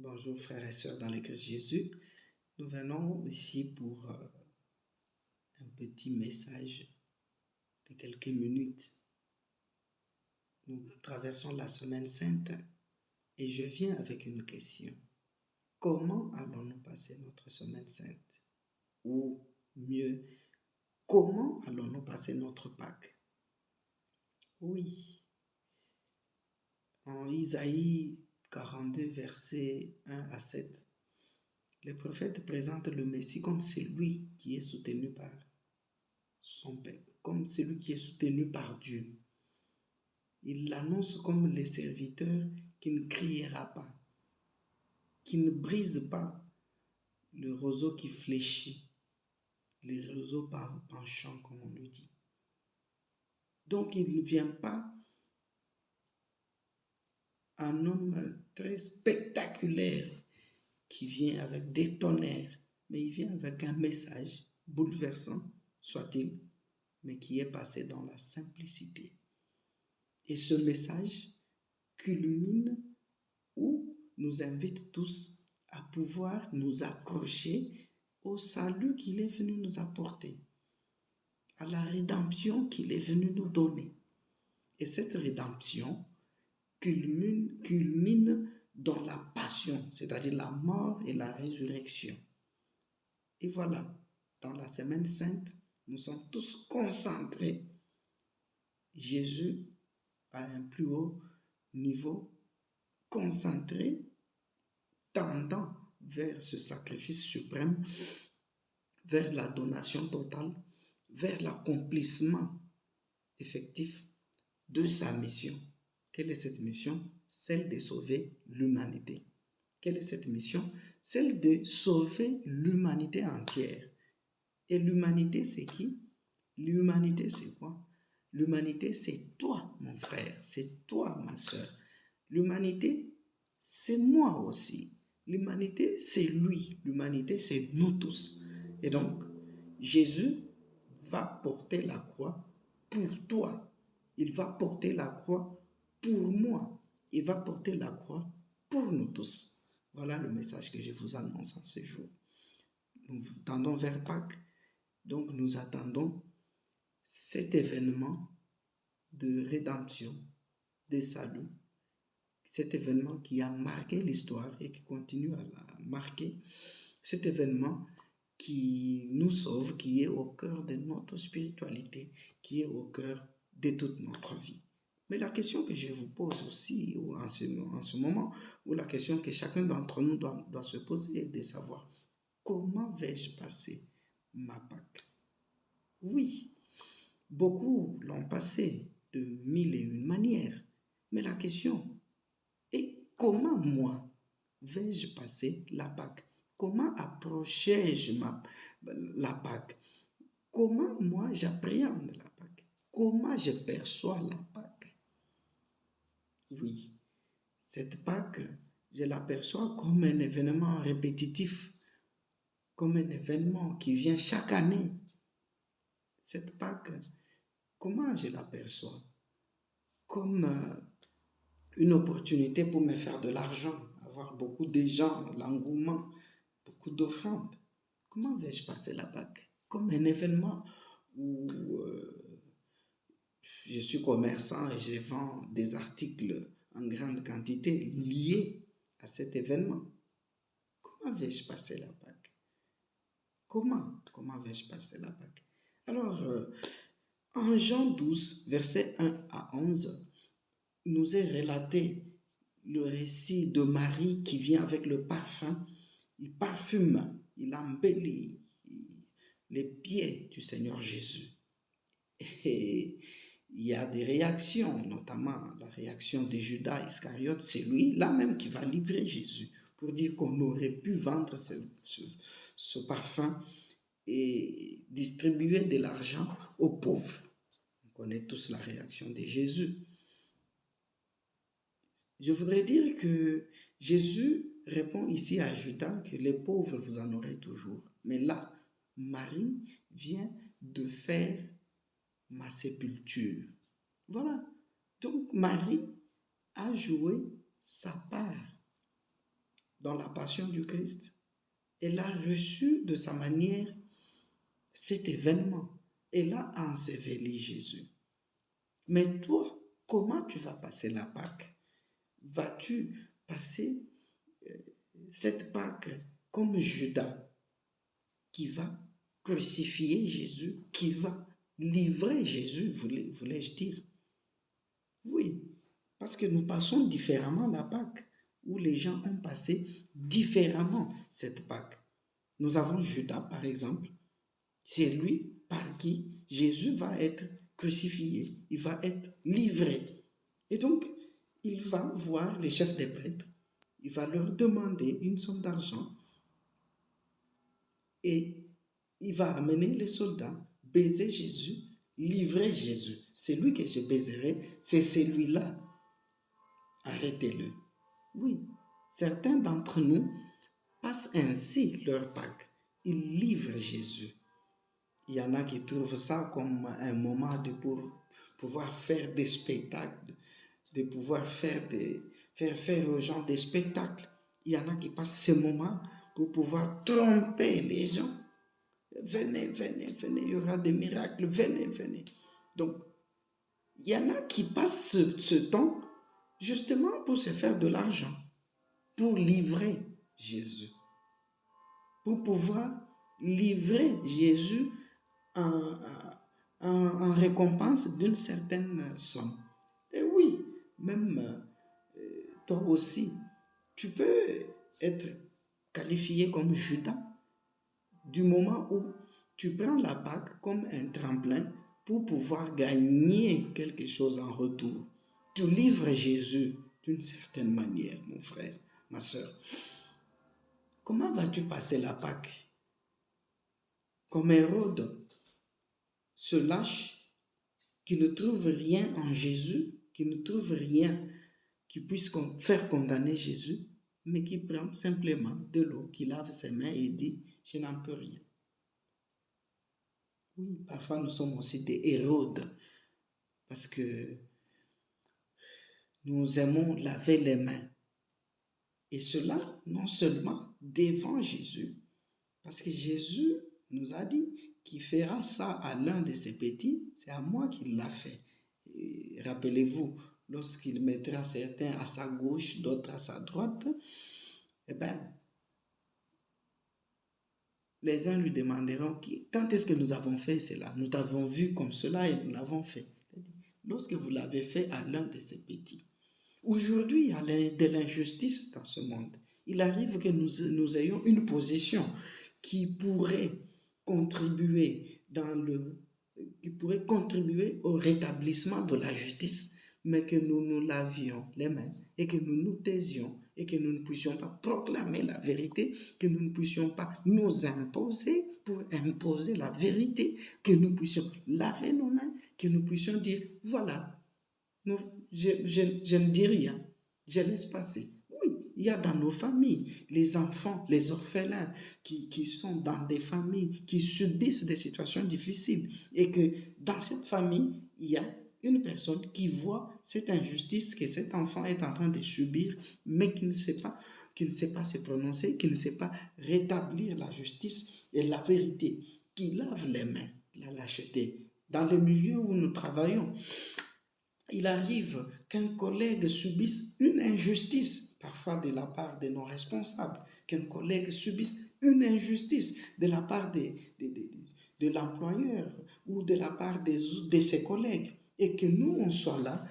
Bonjour frères et sœurs dans le Christ Jésus. Nous venons ici pour un petit message de quelques minutes. Nous traversons la semaine sainte et je viens avec une question. Comment allons-nous passer notre semaine sainte? Ou mieux, comment allons-nous passer notre Pâques? Oui, en Isaïe 42, versets 1 à 7, le prophète présente le Messie comme celui qui est soutenu par son Père, comme celui qui est soutenu par Dieu. Il l'annonce comme le serviteur qui ne criera pas, qui ne brise pas le roseau qui fléchit, le roseau penchant, comme on le dit. Donc, il ne vient pas un homme très spectaculaire qui vient avec des tonnerres, mais il vient avec un message bouleversant, soit-il, mais qui est passé dans la simplicité. Et ce message culmine ou nous invite tous à pouvoir nous accrocher au salut qu'il est venu nous apporter, à la rédemption qu'il est venu nous donner. Et cette rédemption culmine dans la passion, c'est-à-dire la mort et la résurrection. Et voilà, dans la semaine sainte, nous sommes tous concentrés. Jésus, à un plus haut niveau, concentré, tendant vers ce sacrifice suprême, vers la donation totale, vers l'accomplissement effectif de sa mission. Quelle est cette mission? Celle de sauver l'humanité. Quelle est cette mission? Celle de sauver l'humanité entière. Et l'humanité, c'est qui? L'humanité, c'est quoi? L'humanité, c'est toi, mon frère. C'est toi, ma soeur. L'humanité, c'est moi aussi. L'humanité, c'est lui. L'humanité, c'est nous tous. Et donc, Jésus va porter la croix pour toi. Il va porter la croix pour moi. Il va porter la croix pour nous tous. Voilà le message que je vous annonce en ce jour. Nous tendons vers Pâques. Donc, nous attendons cet événement de rédemption, de salut, cet événement qui a marqué l'histoire et qui continue à la marquer, cet événement qui nous sauve, qui est au cœur de notre spiritualité, qui est au cœur de toute notre vie. Mais la question que je vous pose aussi en ce moment, ou la question que chacun d'entre nous doit se poser, est de savoir comment vais-je passer ma Pâques? Oui, beaucoup l'ont passé de mille et une manières, mais la question est comment moi vais-je passer la Pâques? Comment approchais-je la Pâques? Comment moi j'appréhende la Pâques? Comment je perçois la Pâques? Oui, cette Pâques, je l'aperçois comme un événement répétitif, comme un événement qui vient chaque année. Cette Pâques, comment je l'aperçois? Comme une opportunité pour me faire de l'argent, avoir beaucoup de gens, l'engouement, beaucoup d'offrandes. Comment vais-je passer la Pâques? Comme un événement où je suis commerçant et je vends des articles en grande quantité liés à cet événement. Comment vais-je passer la Pâques? Comment vais-je passer la Pâques? Alors, en Jean 12, versets 1 à 11, nous est relaté le récit de Marie qui vient avec le parfum. Il parfume, il embellit les pieds du Seigneur Jésus. Et il y a des réactions, notamment la réaction de Judas Iscariote, c'est lui là même qui va livrer Jésus, pour dire qu'on aurait pu vendre ce parfum et distribuer de l'argent aux pauvres. On connaît tous la réaction de Jésus. Je voudrais dire que Jésus répond ici à Judas que les pauvres, vous en aurez toujours. Mais là, Marie vient de faire ma sépulture. Voilà. Donc Marie a joué sa part. dans la passion du Christ. Elle a reçu de sa manière cet événement. Elle a enseveli Jésus. Mais toi, comment tu vas passer la Pâque? Vas-tu passer cette Pâque comme Judas qui va crucifier Jésus, qui va livrer Jésus, voulais-je dire? Oui, parce que nous passons différemment la Pâque, où les gens ont passé différemment cette Pâque. Nous avons Judas, par exemple. C'est lui par qui Jésus va être crucifié, il va être livré. Et donc, il va voir les chefs des prêtres, il va leur demander une somme d'argent et il va amener les soldats, baiser Jésus, livrer Jésus. C'est lui que je baiserai, c'est celui-là. Arrêtez-le. Oui, certains d'entre nous passent ainsi leur Pâques. Ils livrent Jésus. Il y en a qui trouvent ça comme un moment de pouvoir faire des spectacles, de pouvoir faire aux gens des spectacles. Il y en a qui passent ce moment pour pouvoir tromper les gens. Venez, venez, venez, il y aura des miracles, venez, venez. Donc, il y en a qui passent ce temps justement pour se faire de l'argent, pour livrer Jésus, pour pouvoir livrer Jésus en récompense d'une certaine somme. Et oui, même toi aussi, tu peux être qualifié comme Judas du moment où tu prends la Pâque comme un tremplin pour pouvoir gagner quelque chose en retour. Tu livres Jésus d'une certaine manière, mon frère, ma soeur. Comment vas-tu passer la Pâque? Comme Hérode, ce lâche qui ne trouve rien en Jésus, qui ne trouve rien qui puisse faire condamner Jésus, mais qui prend simplement de l'eau, qui lave ses mains et dit, je n'en peux rien. Oui, parfois nous sommes aussi des Hérodes, parce que nous aimons laver les mains. Et cela, non seulement devant Jésus, parce que Jésus nous a dit qu'il fera ça à l'un de ses petits, c'est à moi qu'il l'a fait. Rappelez-vous, lorsqu'il mettra certains à sa gauche, d'autres à sa droite, eh bien, les uns lui demanderont quand est-ce que nous avons fait cela? Nous t'avons vu comme cela et nous l'avons fait. Lorsque vous l'avez fait à l'un de ces petits. Aujourd'hui, il y a de l'injustice dans ce monde. Il arrive que nous ayons une position qui pourrait contribuer au rétablissement de la justice, mais que nous nous lavions les mains et que nous nous taisions et que nous ne puissions pas proclamer la vérité, que nous ne puissions pas nous imposer pour imposer la vérité, que nous puissions laver nos mains, que nous puissions dire, voilà, je ne dis rien, je laisse passer. Oui, il y a dans nos familles les enfants, les orphelins qui sont dans des familles qui subissent des situations difficiles et que dans cette famille, il y a une personne qui voit cette injustice que cet enfant est en train de subir, mais qui ne sait pas se prononcer, qui ne sait pas rétablir la justice et la vérité, qui lave les mains, la lâcheté. Dans le milieu où nous travaillons, il arrive qu'un collègue subisse une injustice, parfois de la part de nos responsables, qu'un collègue subisse une injustice de la part de l'employeur ou de la part de ses collègues, et que nous, on soit là,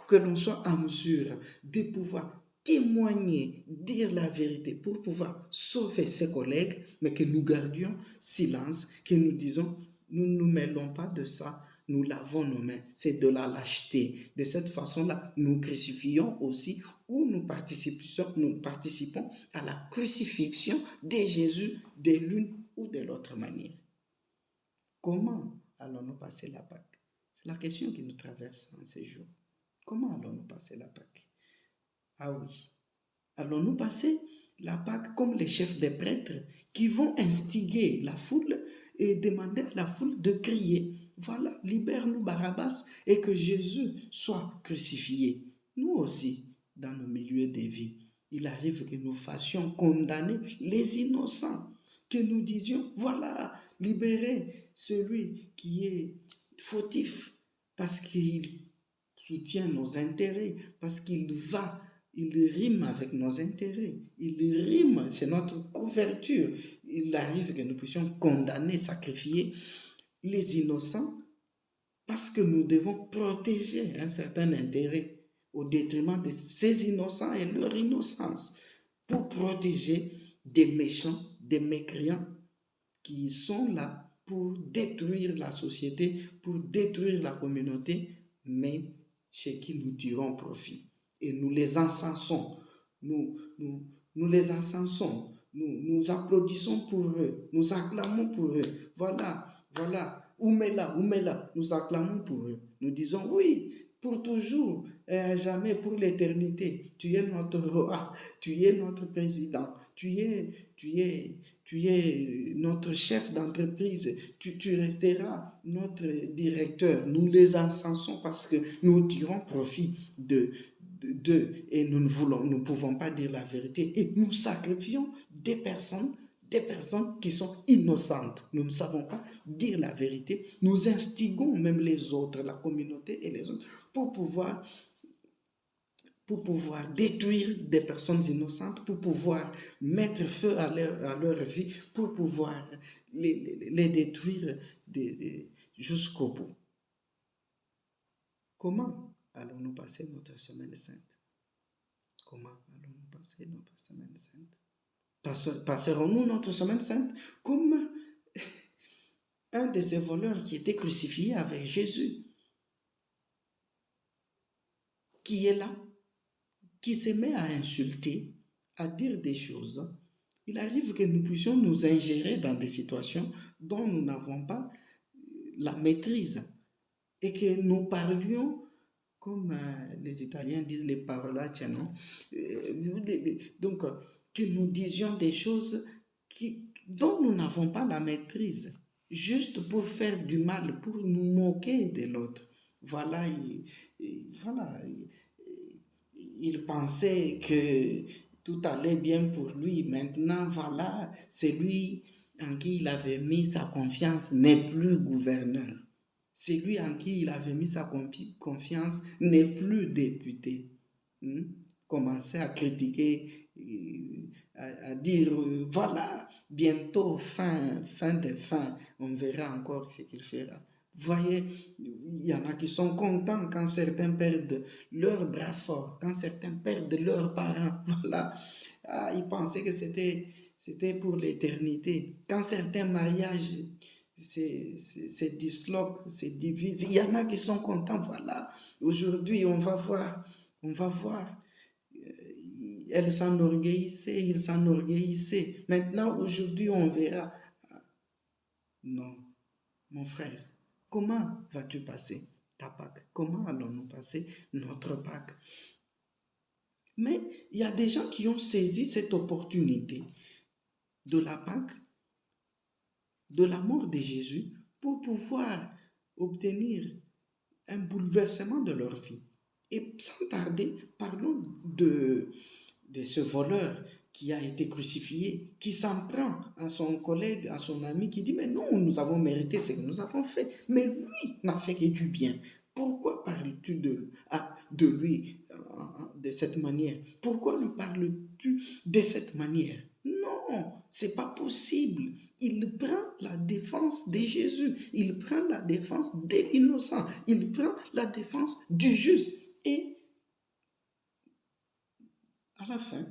que l'on soit en mesure de pouvoir témoigner, dire la vérité pour pouvoir sauver ses collègues, mais que nous gardions silence, que nous disons, nous ne nous mêlons pas de ça, nous lavons nos mains, c'est de la lâcheté. De cette façon-là, nous crucifions aussi ou nous participons à la crucifixion de Jésus de l'une ou de l'autre manière. Comment allons-nous passer la Pâque? C'est la question qui nous traverse en ces jours. Comment allons-nous passer la Pâque? Ah oui, allons-nous passer la Pâque comme les chefs des prêtres qui vont instiguer la foule et demander à la foule de crier, voilà, libère-nous Barabbas et que Jésus soit crucifié. Nous aussi, dans nos milieux de vie, il arrive que nous fassions condamner les innocents, que nous disions, voilà, libérez celui qui est fautif parce qu'il soutient nos intérêts, parce il rime avec nos intérêts, il rime, c'est notre couverture. Il arrive que nous puissions condamner, sacrifier les innocents parce que nous devons protéger un certain intérêt au détriment de ces innocents et leur innocence pour protéger des méchants, des mécréants qui sont là pour détruire la société, pour détruire la communauté, mais chez qui nous tirons profit. Et nous les encensons, nous les encensons, nous applaudissons pour eux, nous acclamons pour eux. Voilà, voilà, Oumela, nous acclamons pour eux. Nous disons oui, pour toujours et à jamais, pour l'éternité. Tu es notre roi, tu es notre président, tu es notre chef d'entreprise, tu resteras notre directeur. Nous les encensons parce que nous tirons profit d'eux et nous ne pouvons pas dire la vérité. Et nous sacrifions des personnes qui sont innocentes. Nous ne savons pas dire la vérité. Nous instigons même les autres, la communauté et les autres, pour pouvoir détruire des personnes innocentes, pour pouvoir mettre feu à leur vie, pour pouvoir les détruire jusqu'au bout. Comment allons-nous passer notre semaine sainte? Comment allons-nous passer notre semaine sainte? Passerons-nous notre semaine sainte comme un de ces voleurs qui était crucifié avec Jésus, qui est là, qui se met à insulter, à dire des choses? Il arrive que nous puissions nous ingérer dans des situations dont nous n'avons pas la maîtrise et que nous parlions comme les Italiens disent les parolacce, non? Donc, que nous disions des choses dont nous n'avons pas la maîtrise, juste pour faire du mal, pour nous moquer de l'autre. Voilà, il pensait que tout allait bien pour lui. Maintenant, voilà, c'est lui en qui il avait mis sa confiance n'est plus gouverneur. Celui en qui il avait mis sa confiance n'est plus député. Commençait à critiquer, à dire, voilà, bientôt, fin des fins, on verra encore ce qu'il fera. Vous voyez, il y en a qui sont contents quand certains perdent leur bras fort, quand certains perdent leurs parents. Voilà, ils pensaient que c'était pour l'éternité. Quand certains mariages se disloquent, se divisent, il y en a qui sont contents. Voilà, aujourd'hui, on va voir. Elle s'enorgueillissait, il s'enorgueillissait. Maintenant, aujourd'hui, on verra. Non, mon frère, comment vas-tu passer ta Pâque? Comment allons-nous passer notre Pâque? Mais il y a des gens qui ont saisi cette opportunité de la Pâque, de la mort de Jésus, pour pouvoir obtenir un bouleversement de leur vie. Et sans tarder, parlons de ce voleur qui a été crucifié, qui s'en prend à son collègue, à son ami, qui dit, mais nous avons mérité ce que nous avons fait, mais lui n'a fait que du bien. Pourquoi parles-tu de lui de cette manière? Pourquoi lui parles-tu de cette manière? Non, c'est pas possible. Il prend la défense de Jésus, il prend la défense de l'innocent, il prend la défense du juste. Et à la fin,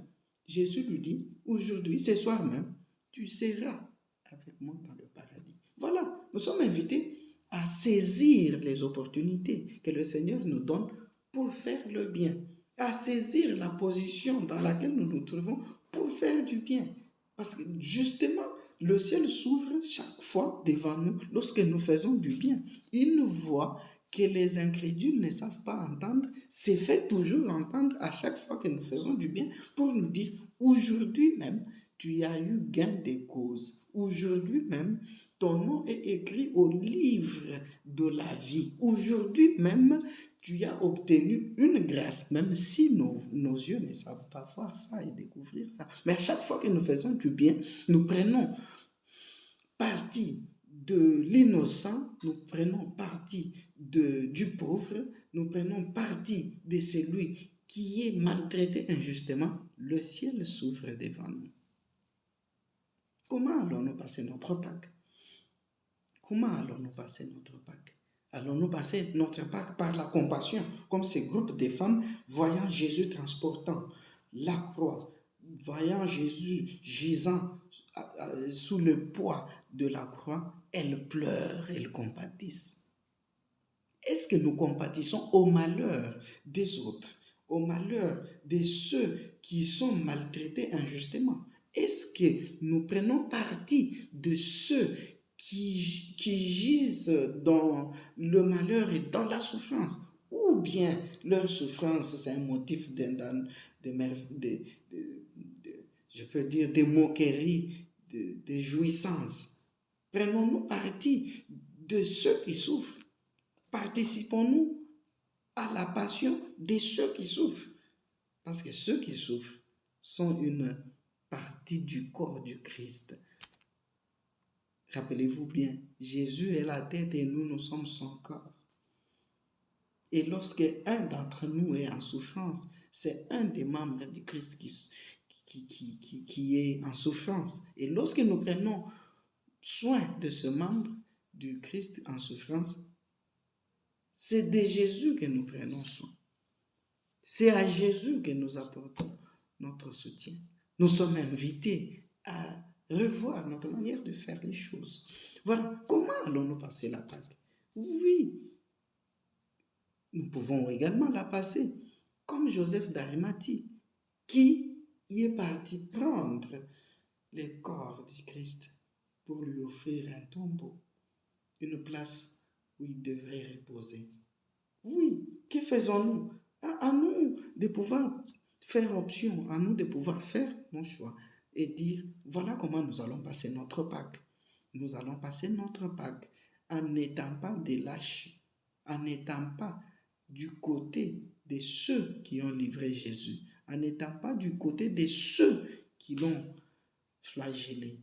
Jésus lui dit, aujourd'hui, ce soir même, tu seras avec moi dans le paradis. Voilà, nous sommes invités à saisir les opportunités que le Seigneur nous donne pour faire le bien, à saisir la position dans laquelle nous nous trouvons pour faire du bien. Parce que justement, le ciel s'ouvre chaque fois devant nous lorsque nous faisons du bien. Il nous voit que les incrédules ne savent pas entendre, c'est fait toujours entendre à chaque fois que nous faisons du bien pour nous dire, aujourd'hui même, tu as eu gain de cause. Aujourd'hui même, ton nom est écrit au livre de la vie. Aujourd'hui même, tu as obtenu une grâce, même si nos yeux ne savent pas voir ça et découvrir ça. Mais à chaque fois que nous faisons du bien, nous prenons parti de l'innocent, nous prenons parti du pauvre, nous prenons parti de celui qui est maltraité injustement, le ciel s'ouvre devant nous. Comment allons-nous passer notre Pâques? Comment allons-nous passer notre Pâques? Allons-nous passer notre Pâques par la compassion, comme ces groupes de femmes voyant Jésus transportant la croix, voyant Jésus gisant sous le poids de la croix, elles pleurent, elles compatissent. Est-ce que nous compatissons au malheur des autres, au malheur de ceux qui sont maltraités injustement? Est-ce que nous prenons parti de ceux qui gisent dans le malheur et dans la souffrance? Ou bien leur souffrance, c'est un motif je peux dire, de moquerie, de jouissance? Prenons-nous parti de ceux qui souffrent? Participons-nous à la passion de ceux qui souffrent? Parce que ceux qui souffrent sont une partie du corps du Christ. Rappelez-vous bien, Jésus est la tête et nous sommes son corps. Et lorsque un d'entre nous est en souffrance, c'est un des membres du Christ qui est en souffrance. Et lorsque nous prenons soin de ce membre du Christ en souffrance, c'est de Jésus que nous prenons soin. C'est à Jésus que nous apportons notre soutien. Nous sommes invités à revoir notre manière de faire les choses. Voilà, comment allons-nous passer la Pâque? Oui, nous pouvons également la passer comme Joseph d'Arimathie, qui y est parti prendre le corps du Christ pour lui offrir un tombeau, une place où il devrait reposer. Oui, que faisons-nous? À nous de pouvoir faire option, à nous de pouvoir faire nos choix et dire, voilà comment nous allons passer notre Pâques. Nous allons passer notre Pâques en n'étant pas des lâches, en n'étant pas du côté de ceux qui ont livré Jésus, en n'étant pas du côté de ceux qui l'ont flagellé,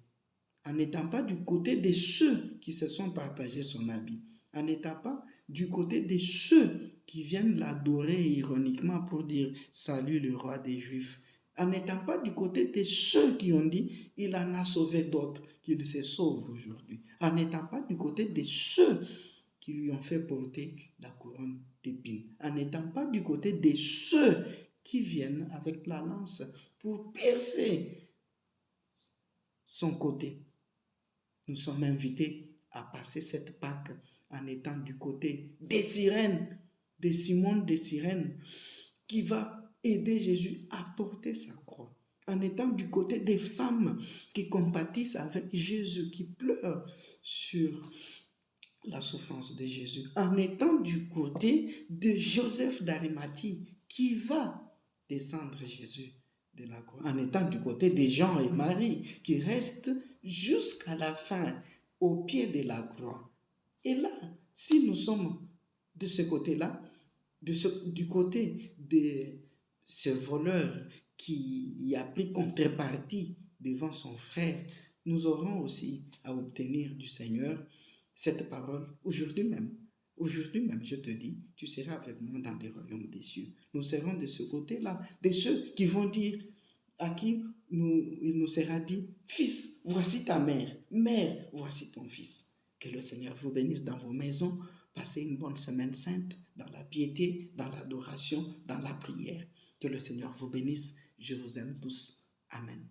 en n'étant pas du côté de ceux qui se sont partagés son habit, en n'étant pas du côté de ceux qui viennent l'adorer ironiquement pour dire « Salut le roi des Juifs », en n'étant pas du côté de ceux qui ont dit « Il en a sauvé d'autres, qu'il se sauve aujourd'hui », en n'étant pas du côté de ceux qui lui ont fait porter la couronne d'épines, en n'étant pas du côté de ceux qui viennent avec la lance pour percer son côté. Nous sommes invités à passer cette Pâque en étant du côté des sirènes, de Simone des sirènes, qui va aider Jésus à porter sa croix. En étant du côté des femmes qui compatissent avec Jésus, qui pleurent sur la souffrance de Jésus. En étant du côté de Joseph d'Arimathie, qui va descendre Jésus de la croix. En étant du côté de Jean et Marie, qui restent jusqu'à la fin au pied de la croix. Et là, si nous sommes de ce côté-là, du côté de ce voleur qui a pris contrepartie devant son frère, nous aurons aussi à obtenir du Seigneur cette parole aujourd'hui même. Aujourd'hui même, je te dis, tu seras avec moi dans les royaumes des cieux. Nous serons de ce côté-là, de ceux qui vont dire, à qui il nous sera dit, fils, voici ta mère, mère, voici ton fils. Que le Seigneur vous bénisse dans vos maisons. Passez une bonne semaine sainte dans la piété, dans l'adoration, dans la prière. Que le Seigneur vous bénisse. Je vous aime tous. Amen.